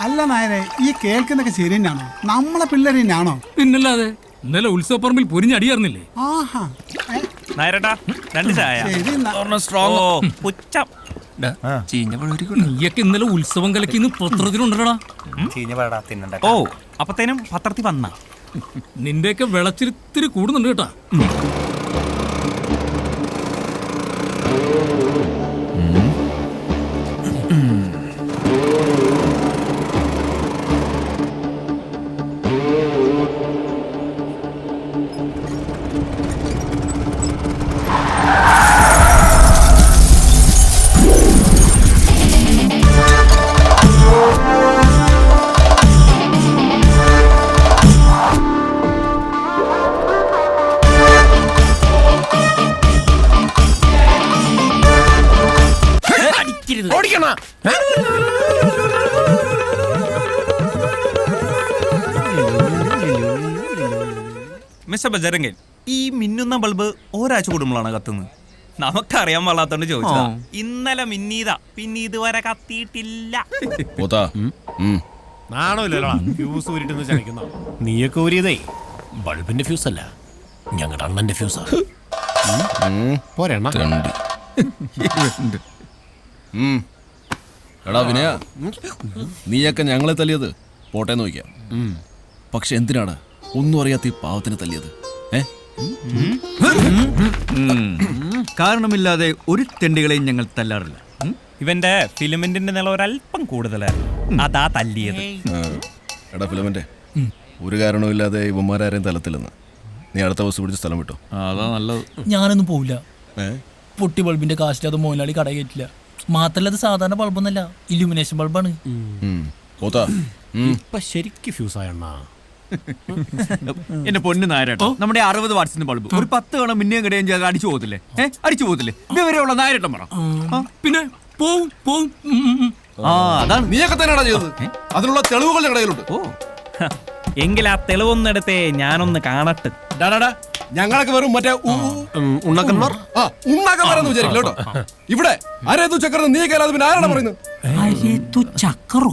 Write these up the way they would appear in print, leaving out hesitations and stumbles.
അല്ല നായരെ, ഈ കേൾക്കുന്നൊക്കെ ശരി തന്നെയാണോ? നമ്മളെ പിള്ളേർ തന്നെയാണോ? പിന്നല്ലാതെ ഇന്നലെ ഉത്സവപ്പറമ്പിൽ പൊരിഞ്ഞടിയായിരുന്നില്ലേ? ആഹാ, നായരട്ടാ 2 ചായ. നീയൊക്കെ ഇന്നലെ ഉത്സവം കലക്കിന്ന് പത്രത്തിലുണ്ടടാ. ഓ, അപ്പത്തേനും പത്രത്തിൽ വന്ന നിന്റെയൊക്കെ വിളച്ചിരിത്തിരി കൂടുന്നുണ്ട് കേട്ടാ. മിസ്റ്റർ ബജരംഗൻ, ഈ മിന്നുന്ന ബൾബ് ഒരാഴ്ച കൂടുമ്പോഴാണ് കത്തുന്നത്. നമുക്കറിയാൻ പാടാത്തോണ്ട് ചോദിച്ചതാ. ഇന്നലെ മിന്നീതാ, പിന്നെ ഇതുവരെ കത്തിയിട്ടില്ല. നീയൊക്കെ ഊരിയതേ ബൾബിന്റെ ഫ്യൂസ് അല്ല, ഞങ്ങളുടെ അണ്ണന്റെ ഫ്യൂസാ. പോരെണ്ണ എടാ വിനയ, നീയൊക്കെ ഞങ്ങളെ തല്ലിയത് പോട്ടെ നോക്കാം. പക്ഷെ എന്തിനാണ് ഒന്നും അറിയാത്ത ഈ പാവത്തിനെ തല്ലിയത്? കാരണമില്ലാതെ ഒരു തെണ്ടികളെയും ഞങ്ങൾ തല്ലാറില്ല. ഇവന്റെ ഫിലിമെന്റിന്റെ നില ഒരല്പം കൂടുതലായിരുന്നു, അതാ തല്ലിയത്. എടാ ഫിലമെന്റ്, ഒരു കാരണവുമില്ലാതെ ഇവന്മാരാരെയും തലത്തില്ലെന്ന്. നീ അടുത്ത ബസ് പിടിച്ച് സ്ഥലം വിട്ടോ. അതാ നല്ലത്. ഞാനൊന്നും പോവില്ല. പൊട്ടി ബൾബിന്റെ കാശിൽ അത് മോലാളി കട കയറ്റില്ല. മാത്രല്ല, അത് സാധാരണ ബൾബൊന്നല്ല, ഇല്യൂമിനേഷൻ ബൾബാണ്. ഇപ്പൊ ശരിക്കും ഫ്യൂസായ അണ്ണ. എന്റെ പൊന്ന് നായരട്ടോ, നമ്മുടെ 60 വാട്സിന്റെ ബൾബ് ഒരു 10 തവണ മിന്നിയും കിടയും ചെയ്ത് അടിച്ചു പോകത്തില്ലേ? അടിച്ചു പോകത്തില്ലേ? ഇതുവരെയുള്ള നായരട്ടം പറ. പിന്നെ പോവും പോവും. അതാണ് നീയൊക്കെ തന്നെയാണോ ചെയ്തത്? അതിനുള്ള തെളിവുകൾ കടയിലുണ്ട്. ഓ, എങ്കിൽ ആ തെളിവൊന്നെടുത്തേ ഞാനൊന്ന് കാണട്ടെ. ഞങ്ങളൊക്കെ വെറും മറ്റേ ഉണ്ണക്കന്മാർ ഉണ്ണാക്കന്മാരെന്ന് വിചാരിക്കില്ല കേട്ടോ. ഇവിടെ അരേതു ചക്രം നീ കേരളത്തിൽ പിന്നെ ആരാണ് പറയുന്നത്? ചക്കറോ?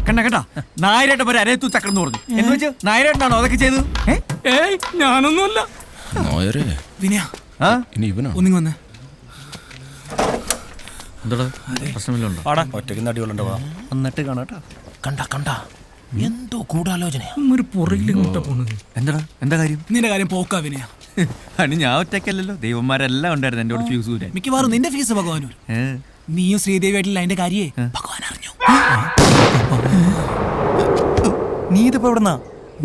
കണ്ട കേട്ടാ, നായരേട്ടൻ ഒരു അരയത്തു ചക്രം എന്ന് പറഞ്ഞു. എന്ന് വെച്ച് നായരേട്ടനാണോ അതൊക്കെ ചെയ്തത്? ഏയ്, ഞാനൊന്നുമല്ല. വിനയ, ഇനി ഇവനോ? ഒന്നിങ്ങി വന്നേ. എന്താ പ്രശ്നമില്ലുണ്ടോ? ഒറ്റയ്ക്ക് നടികളുണ്ടോ? എന്നിട്ട് കാണാട്ടാ. കണ്ട എന്തോ ഗൂഢാലോചനയാ. ഒരു പുറകിലിങ്ങോട്ടാ പോണത്. എന്താ കാര്യം? നിന്റെ കാര്യം പോക്കാ വിനയ. അതിന് ഞാൻ ഒറ്റയ്ക്കല്ലല്ലോ, ദൈവന്മാരെല്ലാം ഉണ്ടായിരുന്നു എന്റെ കൂടെ ഫ്യൂസ് ഊരാൻ. മിക്കവാറും നിന്റെ ഫീസ് ഭഗവാനൂർ. നീയും ശ്രീദേവിയായിട്ടില്ല അതിന്റെ കാര്യേ ഭഗവാൻ അറിഞ്ഞു. നീ ഇതിപ്പോ എവിടെന്നാ?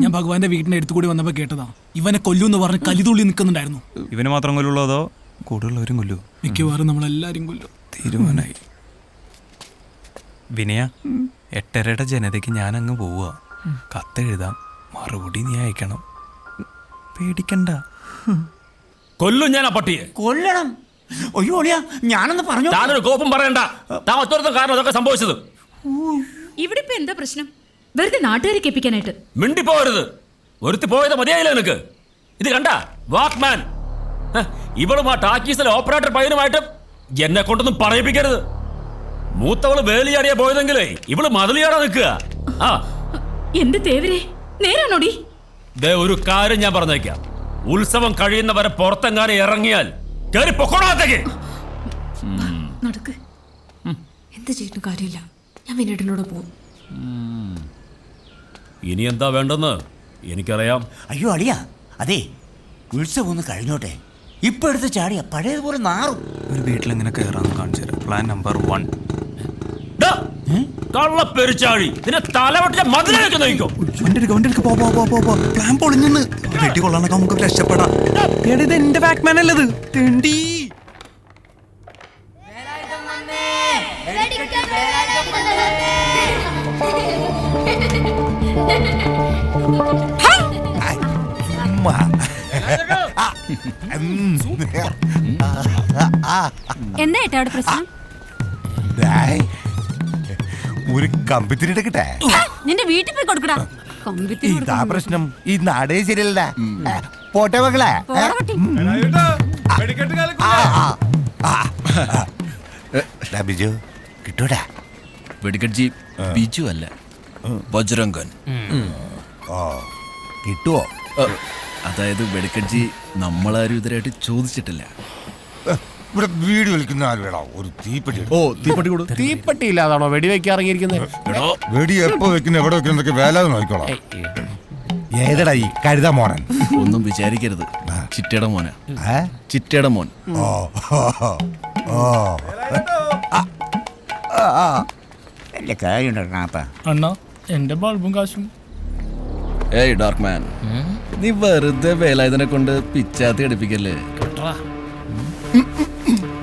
ഞാൻ ഭഗവാന്റെ വീടിന്റെ അടുത്ത് കൂടി വന്നപ്പോ കേട്ടതാ. ഇവനെ കൊല്ലൂന്ന് പറഞ്ഞ് കലിതുള്ളി നിൽക്കുന്നുണ്ടായിരുന്നു. ഇവന് മാത്രം കൊല്ലുള്ളൂ അതോ കൂടുതലുള്ളവരും കൊല്ലൂ? മിക്കവാറും നമ്മളെല്ലാരും കൊല്ലും. തീരുമാനായി. വിനയ, 8:30 ജനതയ്ക്ക് ഞാൻ അങ്ങ് പോവുക. കത്തെഴുതാം, മറുപടി നീ അയക്കണം. പേടിക്കണ്ട. കൊല്ലും ഞാൻ ആ പട്ടിയെ. കൊല്ലണം? അയ്യോ അളിയാ, ഞാനൊന്ന് പറഞ്ഞു. താനൊരു കോപ്പം പറയണ്ട. താൻ ഒറ്റ കാരണം അതൊക്കെ സംഭവിച്ചത്. ഇവിടെ ഇപ്പൊ എന്താ പ്രശ്നം? വെറുതെ നാട്ടുകാരെ കേൾപ്പിക്കാനായിട്ട് മിണ്ടിപ്പോരുത്. ഒരുത്തി പോയത് മതിയായില്ല നിനക്ക്. ഇത് കണ്ട വാക്മാൻ, ഇവളും ആ ടാക്കീസിലെ ഓപ്പറേറ്റർ പയ്യനുമായിട്ട് എന്നെ കൊണ്ടൊന്നും പറയിപ്പിക്കരുത്. മൂത്തവള് വേലിയാടിയാ പോയതെങ്കിലേ ഇവള് മതിലിയാടാ നിൽക്കുക. എന്റെ തേവരെ, നേരാണോടി? ഒരു കാര്യം ഞാൻ പറഞ്ഞേക്കാം, ഉത്സവം കഴിയുന്നവരെ പുറത്തെങ്ങാനും ഇറങ്ങിയാൽ കേറി പൊക്കോളാത്തേക്ക്. നടക്ക്. എന്ത് ചെയ്തിട്ടും കാര്യമില്ല, ഞാൻ വിനേട്ടനോട് പോകും. ഇനി എന്താ വേണ്ടെന്ന് എനിക്കറിയാം. അയ്യോ അളിയാ, അതെ, ഉത്സവം ഒന്ന് കഴിഞ്ഞോട്ടെ. ഇപ്പൊ എടുത്ത് ചാടിയ പഴയതുപോലെ നാറും. ഒരു വീട്ടിലെങ്ങനെ കയറാന്ന് കാണിച്ചു തരാം. Plan number 1. കള്ളപ്പെരിച്ചാഴി, നിന്നെ തലവെട്ടിച്ച മതിലേക്ക് നയിക്കോ. പ്ലാൻ പൊളിഞ്ഞെന്ന് വെട്ടി കൊള്ളാനൊക്കെ നമുക്ക് രക്ഷപ്പെടാം. ഇത് എന്റെ ബാക്ക്മാൻ അല്ലത്, തെണ്ടി. എന്താ ഏട്ടാ അവിടെ പ്രശ്നം? ഒരു കമ്പിത്തിരി എടുക്കട്ടെ? നിന്റെ വീട്ടിൽ പോയി കൊടുക്കടാ. ഇതാ പ്രശ്നം, ഈ നാടേ ശരിയല്ല. പോട്ടെ മക്കളെ. ബിജു കിട്ടൂടാ. വെടിക്കട്ജി ബിജു അല്ല, ബജ്രംഗൻ. കിട്ടുവോ? അതായത് വെടിക്കട്ജി നമ്മളാരും ഇതുവരെയായിട്ട് ചോദിച്ചിട്ടില്ല. ഇവിടെ വീട് വലിക്കുന്ന ആരുടാ ഒരു തീപ്പെട്ടി. ഓ തീപ്പെട്ടി കൊടു. തീപ്പെട്ടി ഇല്ലാതാണോ വെടിവെക്കാൻ ഇറങ്ങിയിരിക്കുന്നത്? വെടി എപ്പോ വെക്കുന്ന എവിടെ വെക്കുന്നതൊക്കെ വേലാതെ നോക്കിക്കോളാം. ഏതടാ ഈ കരുതാ മോനൻ? ഒന്നും വിചാരിക്കരുത്, ചിറ്റയുടെ മോനാ. ചിറ്റയുടെ മോൻ. വല്ല കാര്യമുണ്ടോ? അണ്ണാ എന്റെ ബൾബും കാശും. ഏയ് ഡാർക്ക് മാൻ, നീ വെറുതെ വേലായുധനെ കൊണ്ട് പിച്ചാത്തി എടുപ്പിക്കല്ലേ.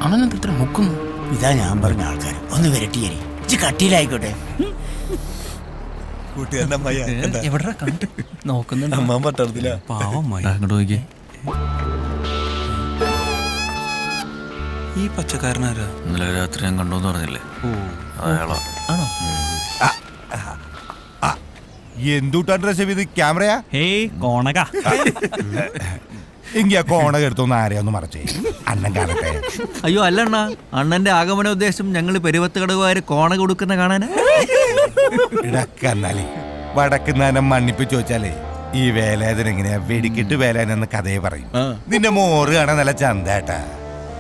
അണ്ണനെന്ത് ഇത്ര മുക്കുന്നു? ഇതാ ഞാൻ പറഞ്ഞ ആൾക്കാർ ഒന്ന് വരട്ടിയേ കട്ടിയിലായിക്കോട്ടെ. എവിടെ കണ്ടു നോക്കുന്നുണ്ട്. അങ്ങോട്ട് നോക്കിയേ. ഈ പച്ചക്കാരനാരാ? ഇന്നലെ രാത്രി ഞാൻ കണ്ടോന്ന് പറഞ്ഞില്ലേ, അയാളാ. ആണോ? എന്തുട്ടാ ഡ്രസ് ചെയ്ത് ക്യാമറയാ? ഹേയ് കോണക. എങ്കി ആ കോണക എടുത്തൊന്ന് ആരെയൊന്ന് മറച്ചേ, അണ്ണൻ കാണട്ടെ. അയ്യോ അല്ലണ്ണ, അണ്ണന്റെ ആഗമന ഉദ്ദേശം ഞങ്ങൾ പെരുവത്ത് കടകുകാര് കോണ കൊടുക്കുന്ന കാണാനാ. ഇടക്കന്നാലേ വടക്കുന്നാനം മണ്ണിപ്പിച്ച് ചോദിച്ചാലേ ഈ വേലായുധൻ എങ്ങനെയാ വെടിക്കിട്ട് വേലായൻ എന്ന കഥയെ പറയും. നിന്റെ മോറ് കാണാൻ നല്ല ചന്തേട്ടാ,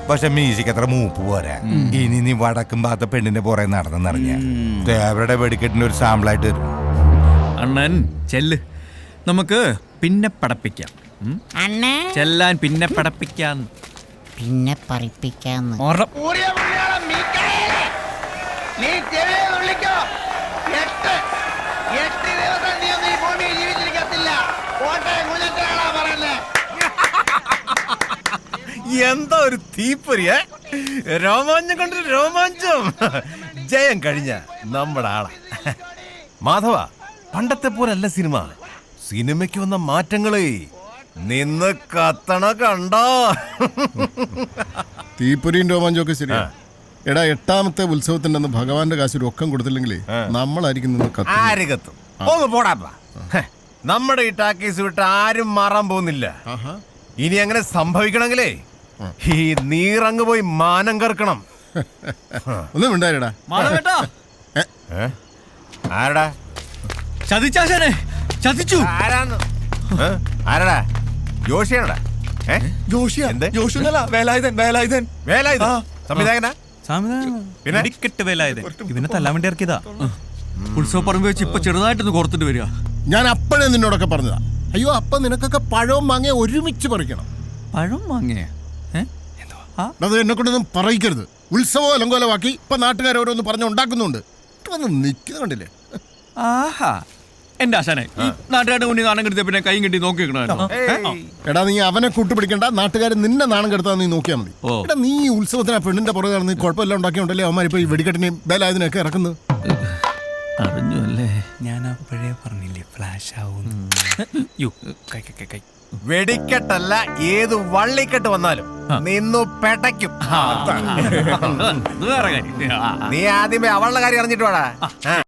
പക്ഷെ മ്യൂസിക് അത്ര മൂപ്പ് പോരാ. ഇനി നീ വടക്കും ഭാഗത്തെ പെണ്ണിന്റെ പുറകെ നടന്നെന്നറിഞ്ഞ ദേവരുടെ വെടിക്കെട്ടിന്റെ ഒരു സാമ്പിളായിട്ട് വരും. അണ്ണൻ ചെല്ല്, നമുക്ക് പിന്നെ പടപ്പിക്കാം. ചെല്ലാൻ പിന്നെ പടപ്പിക്കാം. പിന്നെ പറയിപ്പിക്കാന്ന്. എന്താ ഒരു തീപ്പൊരിയ രോമാഞ്ചം കണ്ടൊരു രോമാഞ്ചം. ജയം കഴിഞ്ഞ നമ്മുടെ ആളാ മാധവ. പണ്ടത്തെ പോലല്ല സിനിമ. സിനിമയ്ക്ക് വന്ന മാറ്റങ്ങളെ നിന്ന് കത്തണ കണ്ടോ. തീപ്പൊരിയും രോമാഞ്ചൊക്കെ ശരിയാ. എടാ, 8ാമത്തെ ഉത്സവത്തിന്റെ അന്ന് ഭഗവാന്റെ കാശ് രൊക്കം കൊടുത്തില്ലെങ്കിൽ നമ്മളായിരിക്കും നിന്ന് ആര് കത്തും? ഒന്ന് പോടാപ്പാ. നമ്മുടെ ഈ ടാക്കീസ് വിട്ട് ആരും മാറാൻ പോകുന്നില്ല. ഇനി അങ്ങനെ സംഭവിക്കണമെങ്കിലേ ഈ നീറങ്ങ് പോയി മാനം കറക്കണം. ഒന്നും ഉണ്ടായിരടാ. ആരടാ ചതിച്ചാശാനെ, ചതിച്ചു. ആരാന്ന്? ആരടാ? ജോഷിയാണടാ? വേലായുധൻ വേലായുധൻ വേലായുധൻ സംവിധായകനാ? പിന്നെ വെടിക്കെട്ട് വേലായുധൻ. ഇവനെ തല്ലാൻ വേണ്ടി ഇറക്കിയതാ. ഉത്സവ പറമ്പ് വെച്ച് ഇപ്പൊ ചെറുതായിട്ടൊന്ന് കൊടുത്തിട്ട് വരിക. ഞാൻ അപ്പോഴേ നിന്നോടൊക്കെ പറഞ്ഞതാ. അയ്യോ, അപ്പൊ നിനക്കൊക്കെ പഴവും മാങ്ങ ഒരുമിച്ച് പറിക്കണം. പഴം വാങ്ങിയ അത് എന്നെ കൊണ്ടൊന്നും പറയിക്കരുത്. ഉത്സവം അലങ്കോലമാക്കി ഇപ്പൊ നാട്ടുകാരോരോന്ന് പറഞ്ഞ് ഉണ്ടാക്കുന്നുണ്ട്. നിൽക്കുന്ന കണ്ടില്ലേ? ആഹാ, എന്റെ ആശാനെ, ഈ നാട്ടുകാരുടെ മുന്നിൽ നാണം കെടുത്ത പിന്നെ കൈയും കെട്ടി നോക്കിക്കണോ? എടാ, നീ അവനെ കൂട്ടുപിടിക്കണ്ട. നാട്ടുകാർ നിന്നെ നാണം കെടുത്താൽ നീ നോക്കിയാൽ മതി. എടാ, നീ ഈ ഉത്സവത്തിന് ആ പെണ്ണിന്റെ പുറകെ നടന്ന് കുഴപ്പമെല്ലാം ഉണ്ടാക്കിയോണ്ടല്ലേ അവന്മാരിപ്പോ ഈ വെടിക്കെട്ടിനെയും വേലായുധനെയൊക്കെ ഇറക്കുന്നത്. അറിഞ്ഞു അല്ലേ? ഞാൻ അപ്പോഴേ പറഞ്ഞില്ലേ ഫ്ലാഷ് ആവും. വെടിക്കെട്ടല്ല, ഏത് വള്ളിക്കെട്ട് വന്നാലും നിന്നു പെടയ്ക്കും. വേറെ കാര്യം. നീ ആദ്യമേ അവളുടെ കാര്യം അറിഞ്ഞിട്ട് വേടാ.